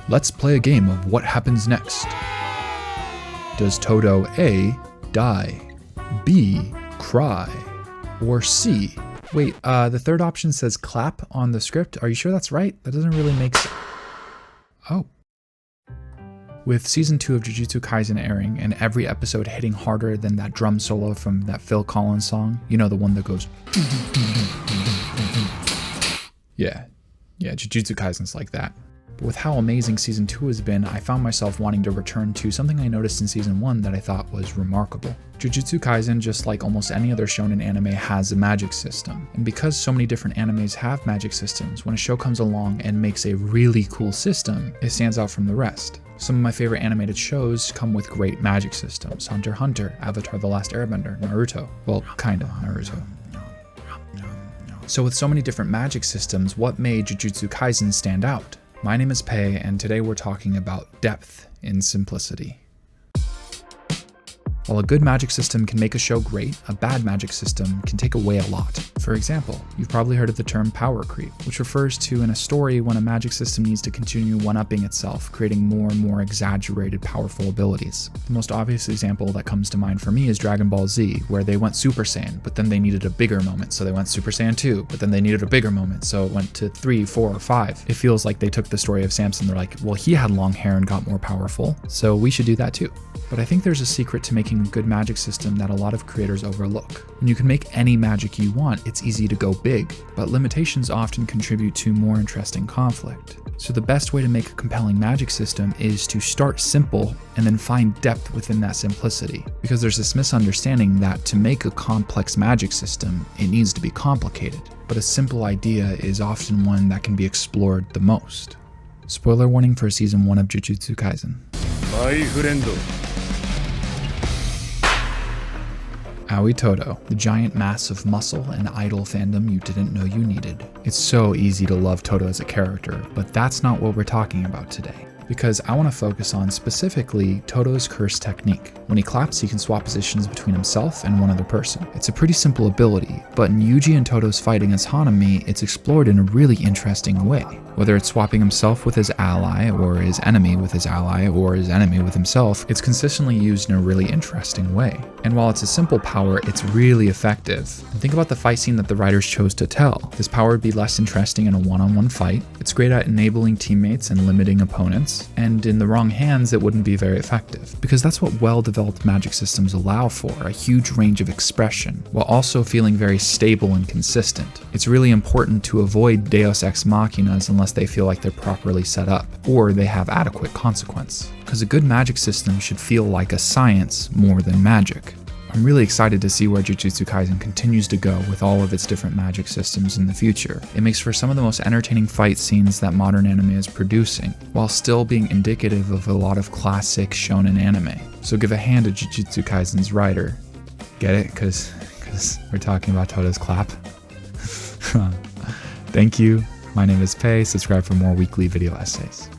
Let's play a game of what happens next. Does Todo A, die, B, cry, or C? Wait, the third option says clap on the script. Are you sure that's right? That doesn't really make sense. Oh. With season 2 of Jujutsu Kaisen airing and every episode hitting harder than that drum solo from that Phil Collins song, you know, the one that goes Yeah, Jujutsu Kaisen's like that. But with how amazing season 2 has been, I found myself wanting to return to something I noticed in season 1 that I thought was remarkable. Jujutsu Kaisen, just like almost any other shonen anime, has a magic system. And because so many different animes have magic systems, when a show comes along and makes a really cool system, it stands out from the rest. Some of my favorite animated shows come with great magic systems. Hunter x Hunter, Avatar: The Last Airbender, Naruto. Well, kinda Naruto. So with so many different magic systems, what made Jujutsu Kaisen stand out? My name is Pei, and today we're talking about depth in simplicity. While a good magic system can make a show great, a bad magic system can take away a lot. For example, you've probably heard of the term power creep, which refers to in a story when a magic system needs to continue one-upping itself, creating more and more exaggerated powerful abilities. The most obvious example that comes to mind for me is Dragon Ball Z, where they went Super Saiyan, but then they needed a bigger moment, so they went Super Saiyan 2, but then they needed a bigger moment, so it went to 3, 4, or 5. It feels like they took the story of Samson, they're like, well, he had long hair and got more powerful, so we should do that too. But I think there's a secret to making a good magic system that a lot of creators overlook. When you can make any magic you want, it's easy to go big, but limitations often contribute to more interesting conflict. So the best way to make a compelling magic system is to start simple and then find depth within that simplicity. Because there's this misunderstanding that to make a complex magic system, it needs to be complicated. But a simple idea is often one that can be explored the most. Spoiler warning for season 1 of Jujutsu Kaisen. My friend. Aoi Todo, the giant mass of muscle and idol fandom you didn't know you needed. It's so easy to love Todo as a character, but that's not what we're talking about today. Because I want to focus on specifically Todo's curse technique. When he claps, he can swap positions between himself and one other person. It's a pretty simple ability, but in Yuji and Todo's fight against Hanami, it's explored in a really interesting way. Whether it's swapping himself with his ally, or his enemy with his ally, or his enemy with himself, it's consistently used in a really interesting way. And while it's a simple power, it's really effective. And think about the fight scene that the writers chose to tell. This power would be less interesting in a one-on-one fight. It's great at enabling teammates and limiting opponents. And in the wrong hands, it wouldn't be very effective. Because that's what well-developed magic systems allow for, a huge range of expression, while also feeling very stable and consistent. It's really important to avoid Deus Ex Machinas unless they feel like they're properly set up, or they have adequate consequence. Because a good magic system should feel like a science more than magic. I'm really excited to see where Jujutsu Kaisen continues to go with all of its different magic systems in the future. It makes for some of the most entertaining fight scenes that modern anime is producing, while still being indicative of a lot of classic shonen anime. So give a hand to Jujutsu Kaisen's writer. Get it? Because we're talking about Todo's clap. Thank you. My name is Pei. Subscribe for more weekly video essays.